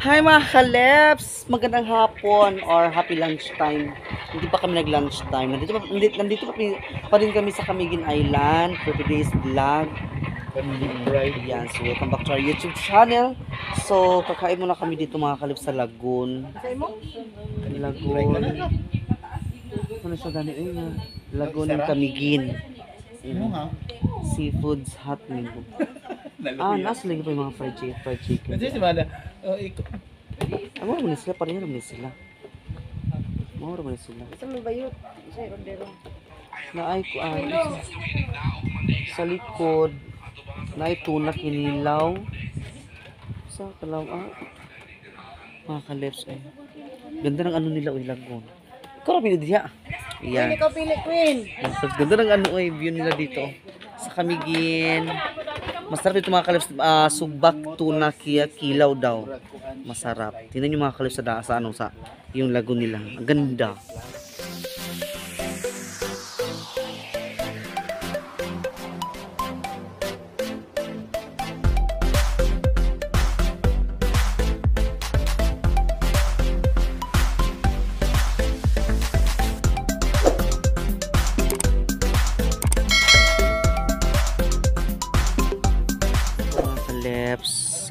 Hi mga kaleps! Magandang hapon or happy lunchtime. Hindi pa kami nag-lunchtime. Nandito pa rin kami sa Camiguin Island for today's vlog. Ayan, so welcome back to our YouTube channel. So, kakain muna kami dito mga kaleps sa Lagoon. Lagoon. Ano siya gani? Lagoon ng Camiguin. Seafoods hot menu. Nasa lagi pa yung mga fried chicken. Amo naman sila, pareho naman sila. Amo naman sila. Sa may bayot, sa rondero. Naay ko sa likod. Naay tuna kinilaw. Sa kalaw mga kaleps ay. Ganda ng ano nila oy Lagoon. Ikaw ra diha. Ayan. Ikaw pili queen. Ganda ng ano ay view nila dito. Sa Camiguin. Masarap ito mga kaleps, sugbak tuna kilaw daw. Masarap. Tingnan niyo mga kaleps sa yung Lagoon nila. Ang ganda.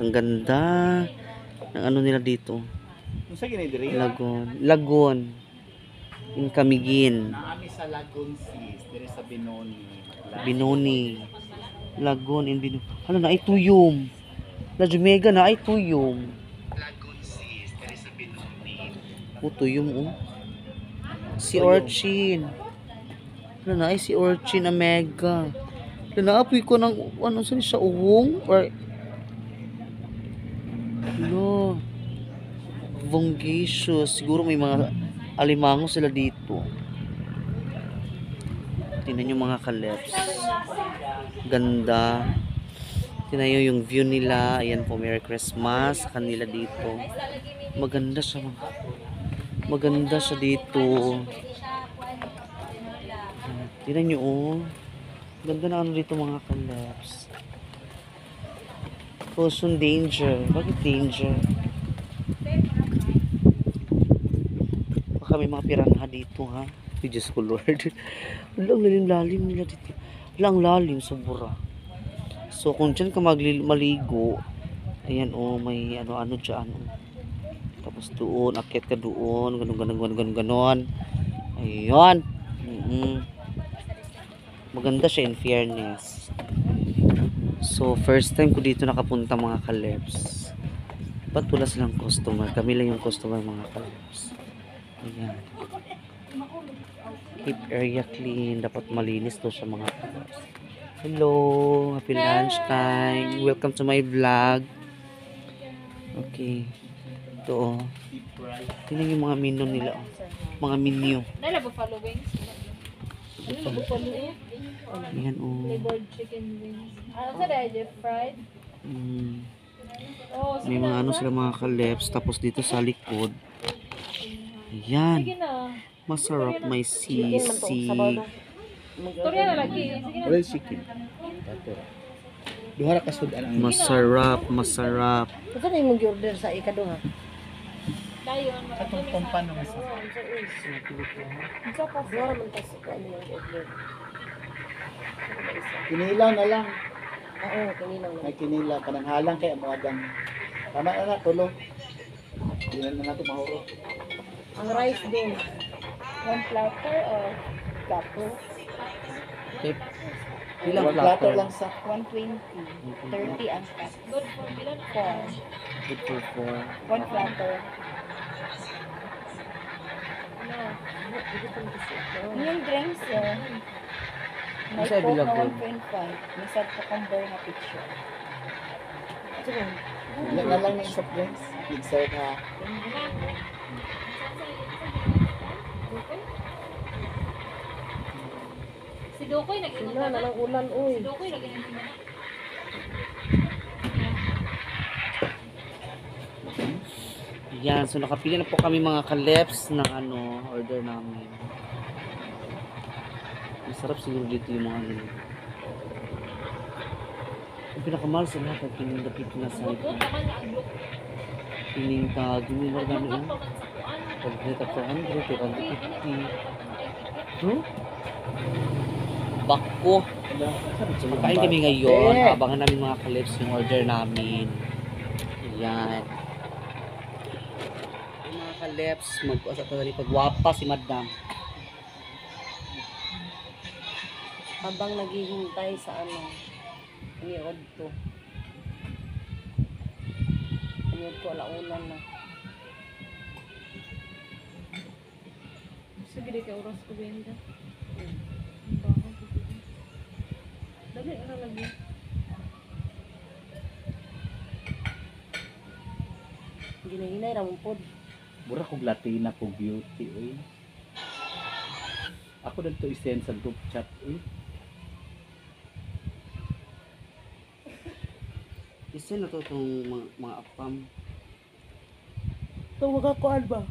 Ang ganda ng ano nila dito. Lagoon in Camiguin. Naami sa Lagoon sis, dire sa Binoni. Lagoon in Binoni. Ano na ay tuyom. La Jumega na ay tuyom. Lagoon sis, dire sa Binoni. Tuyom Si Orchin. Ano na ay si Orchin na mega. Naapoy ko ng ano sa siya uwong or no. Vongacious. Siguro may mga alimango sila dito. Tingnan nyo mga kaleps. Ganda. Tingnan nyo yung view nila. Ayan po, Merry Christmas sa kanila dito. Maganda siya. Maganda siya dito. Tingnan nyo Ganda na ano dito mga kaleps. Ocean danger. Bakit danger? Baka may mga piranha dito ha. Diyos ko Lord. Walang lalim nila dito. Walang lalim sobra. So kung dyan ka maligo, ayan may ano dyan. Tapos doon, akit ka doon, ganon. Ayan. Maganda siya in fairness. So, first time ko dito nakapunta mga kaleps. Ba't wala silang customer? Kami lang yung customer mga kaleps. Ayan. Keep area clean. Dapat malinis to siya mga kaleps. Hello! Happy lunchtime! Welcome to my vlog. Okay. Ito tingnan yung mga menu nila. Mga menu. Nala buffalo wings. Buffalo wings. Ayan Flavored chicken wings. Ano sa dahil fried? May mga ano sila mga kaleps. Tapos dito sa likod. Ayan. Masarap. May sisig. Torya na lagi. Well, chicken. Duha ra ka sudan ang Masarap. Ito na yung mag-order sa ikaduha. Dayon. katong pampano mo sa. Ito pa flora man tas ko ano yung order. Kinilaw na lang. Oo, kanilang May kinilaw kanang halang kay mo adang. Tama na tulo. Di na nato mahuro. ang rice din. One platter or platter? Ilang Plato platter? lang sa 120. 30 ang platter. Good for bilan? 4. Good for 4. One platter. Yung drinks may Sa coke na Bilabon. 1.5. May sad cucumber na picture. Sige. Ilan na lang ng soft drinks. Mixer ha. Si Dokoy nag-inom na ng ulan, uy. Si Dokoy nag-inom na. Yan, so nakapili na po kami mga kaleps ng order namin. Masarap siguro dito yung mga ano. Yung pinakamahal sa lahat ay pinindapit na sa ito. kining tag. Hindi ba gano'n yun? Pag dito 400, 450. No? Bako. So, makain kami ngayon. Abangan namin mga kalips yung order namin. Ayan. Yung mga kalips, mag-usap na rin pagwapa si madam. Habang naghihintay sa ano, iniod to. Iniod ko, alaunan na. Sige, di ka oras ko benda. Dali, ano lagi? Ginahinay, ramon pod. Mura kong Latina kong beauty, uy. Ako dito isend sa group chat, uy. Isa na to itong mga apam. Ito, magkakuan ba?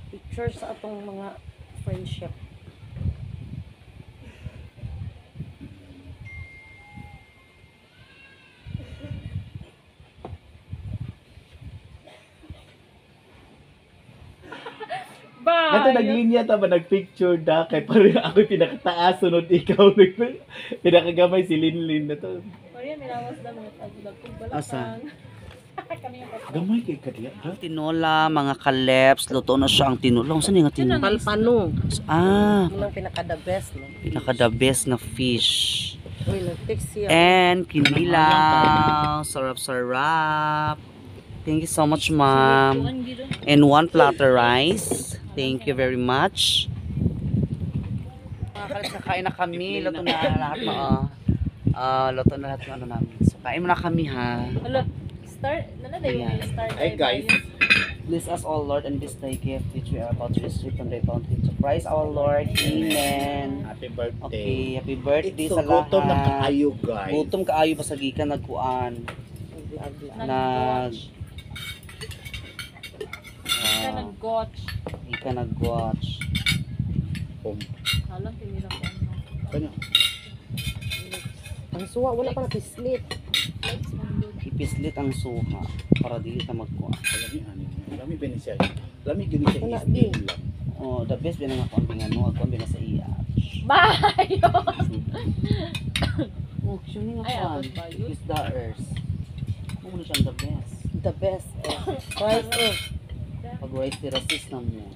Picture sa atong mga friendship. Nato naglinya ta ba nagpicture da kay pare ako yung pinakataas sunod ikaw pinakagamay si Linlin na to. Maria, nilawas na mga tagdag-tag balakang. Asa? Kami yung pag- Gamay kay kadiya da. Tinola, mga kaleps. Luto na siya ang tinola. Saan yung tinola? Palpano. Ah, Yun ang pinaka-the best, no? pinaka the best na fish. Uy, nag-text siya. And kinilaw. Sarap-sarap. Thank you so much, ma'am. Kuhan dito. And one platter rice. Thank you very much. Mga kaleps, kakain na kami. Luto na lahat na. Luto na lahat ng ano namin. So, kain muna kami, ha. Hala, start. Nalala yung Ayan. start. Hey guys. Bless us, all Lord, and this thy gift which we are about to receive from thy bounty. To Christ our Lord. Amen. Happy birthday. Okay, happy birthday It's sa so gutom na lahat. kaayo, guys. Gutom kaayo pa sa gikan nagkuan. Nag Ka nag-gotch. ika nag-watch. Hala, tinira ko. Kanya. Ang suwa, wala pa na pislit. Lights man doon. Ipislit ang suha para dili ta magkuan. Lami ani. Lami bini siya. Lami gini siya Wala, istil di. lang. Oh, the best din nga kuan bingan mo, kuan bingan sa iya. Bayo! Oh, sure nga Ay, kuan. abot ba yun? Is the earth. Ano siyang the best. The best. Price of. Pag rice terraces na mo.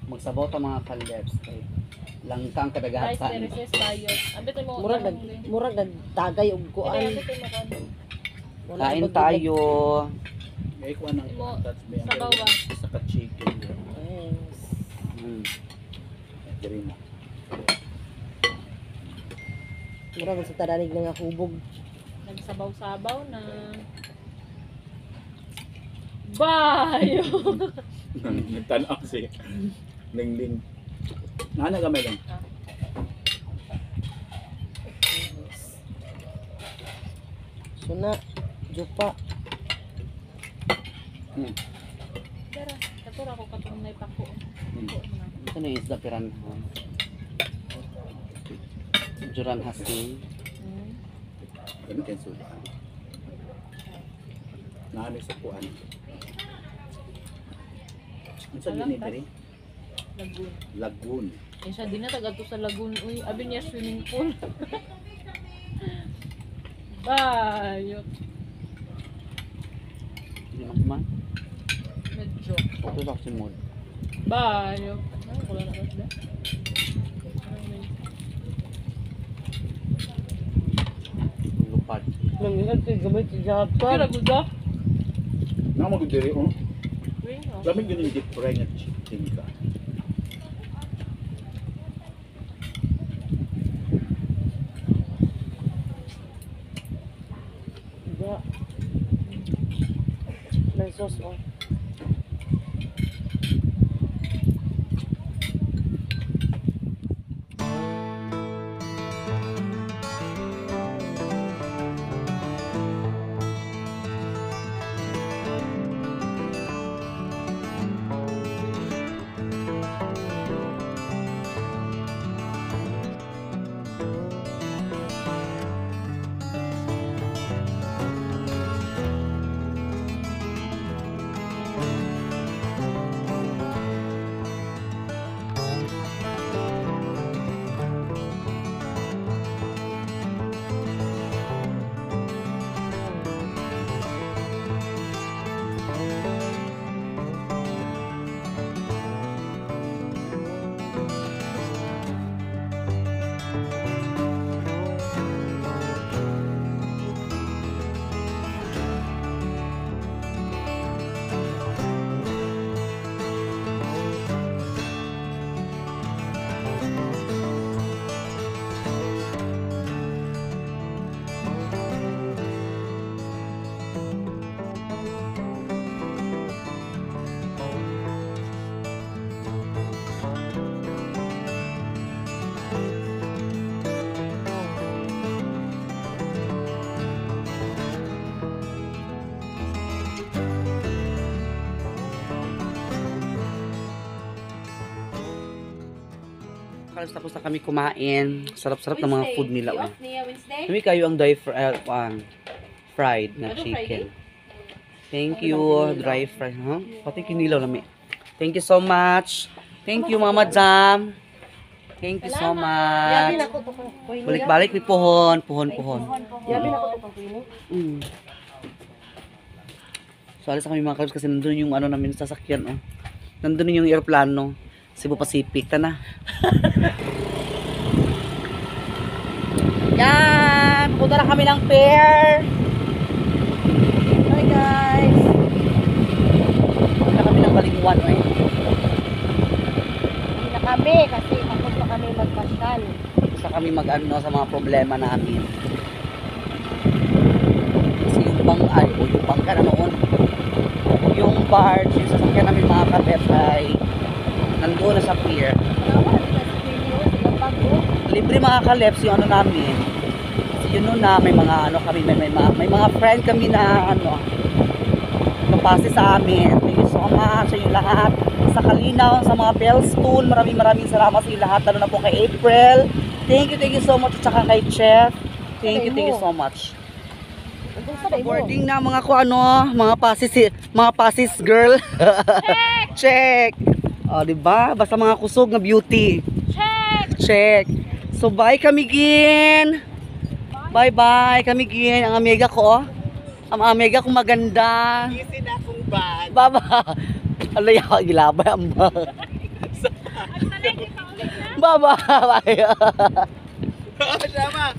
Magsabaw ta mga kaleps kay langkang Rice kadagatan. terraces bayo. Abit mo. Murag nagtagay og kuan. Abit mo kan. Wala Kain ibang- tayo. Ay ko anang Mo, touch me. sabaw ba? Sa ka chicken. Yes. Mm. Diri na. Murag sa tadanig nga hubog. Nagsabaw-sabaw na. Bayo! Nagtanaw si Lingling. Nana gamay lang. Suna, jupa. Tara, katura ko katong may pako. Ito na yung isda piranha. Juran hasin. Ganun kayo suda. Nana sa kuan. Ang sa Alam gini ta. diri? Lagoon. Lagoon. Eh siya, di na tagadto sa lagoon. Uy, abi niya swimming pool. Bayo. Hindi man. Medyo. Ito sa simod. Bayo. Ano ko lang na Lupad. Nangilag kay gamay si Kira Japan. guda. Na mo diri oh. Ring oh. Lami gini deep fry nga chicken ka. Ya. May sauce oh. Kalos tapos na kami kumain. Sarap-sarap ng mga food nila. Oh. Off niya Wednesday? Kami kayo ang fried na Ano, chicken. Thank you, dry fried. Huh? Pati kinilaw na Thank you so much. Thank you, Mama Jam. Thank you so Yabi much. na ko to kang kuy. Balik-balik ni pohon. Yabi na ko to kang kuy. Mm. So, alis kami mga kalabs kasi nandun yung ano namin sasakyan. Oh. Nandun yung aeroplano. Cebu Pacific. Tana. Yan! Punta na kami ng pier. Hi guys! Punta na kami ng Balingwan. Eh. Hindi na kami kasi tapos na kami magpasyal. Gusto kami mag-ano sa mga problema namin. Kasi yung yung bangka na noon. Yung barge, yung sasakyan namin mga kapet ay nandoon na sa pier. Libre mga kaleps yung ano namin. Kasi yun nun na may mga ano kami, may mga friend kami na ano kapase sa amin. Thank you so much sa inyo lahat. Sa Kalinaw, sa mga Bellstone, maraming salamat sa inyo lahat. Lalo na po kay April. Thank you so much. At saka kay Chef. Thank you so much. Boarding na mga ko ano, mga pasis girl. Check. Oh, di ba? Basta mga kusog na beauty. Check. So bye kami gin. Bye kami gin. Ang amiga ko. Ang amiga ko maganda. Kasi na akong bag. Baba. Alay ako gilabay ang bag. Baba. Sama.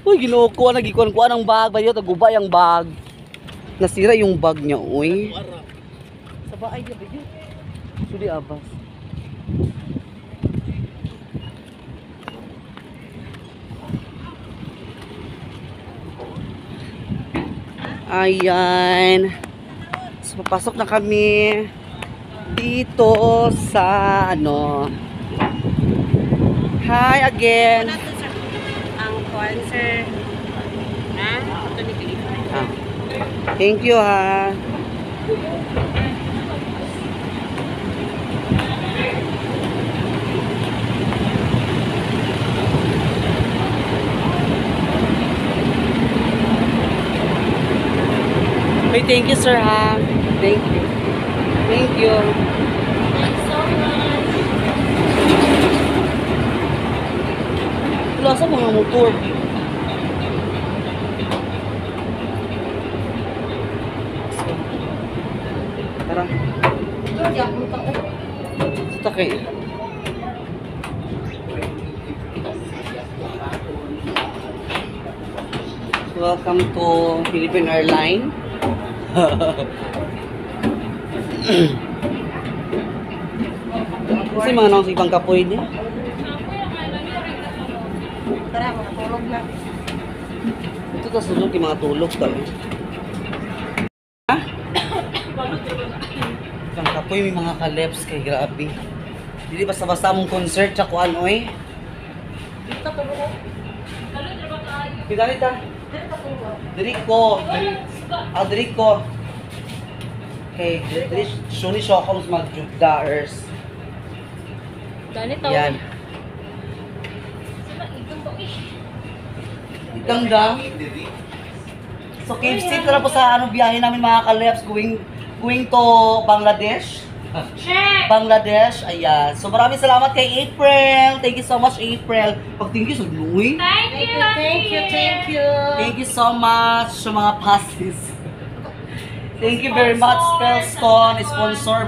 Uy, ginukuha na gikuan-kuan ang bag. Bayo tagubay ang bag. Nasira yung bag niya, uy. Sa bahay niya bayo. Sudi abas. Ayan. So, papasok na kami dito sa ano. Hi again. Ang concert. Ah. Thank you ha. Hey, thank you sir ha. Thank you. Thank you. Wala sa mga motor. Tara. Sa takay. Welcome to Philippine Airlines. Kasi mga nang ibang kapoy niya. Tara, makatulog na. Ito tas sulog yung mga tulog kami. Ha? Ibang kapoy may mga kaleps kay grabe. Dili basta-basta mong concert sa kuan oy. Dito tulog. Pidali ta. Dirico. Dirico. Okay, diri suni shokoms mag-jugdaers. Dali tao. Yan. Ganda. So, cave safe na lang po sa ano, biyahe namin mga kaleps going to Bangladesh. Bangladesh, ayan. So, maraming salamat kay April. Thank you so much, April. Pag-thank you sa Louie. Thank you. Thank you so much sa mga passes. Thank you very much, Spellstone, sponsor,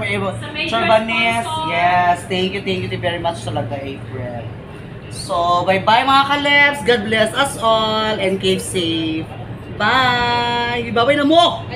Chorbanes. Yes, thank you very much talaga, April. So, bye-bye mga kaleps. God bless us all and keep safe. Bye! Bye-bye na mo!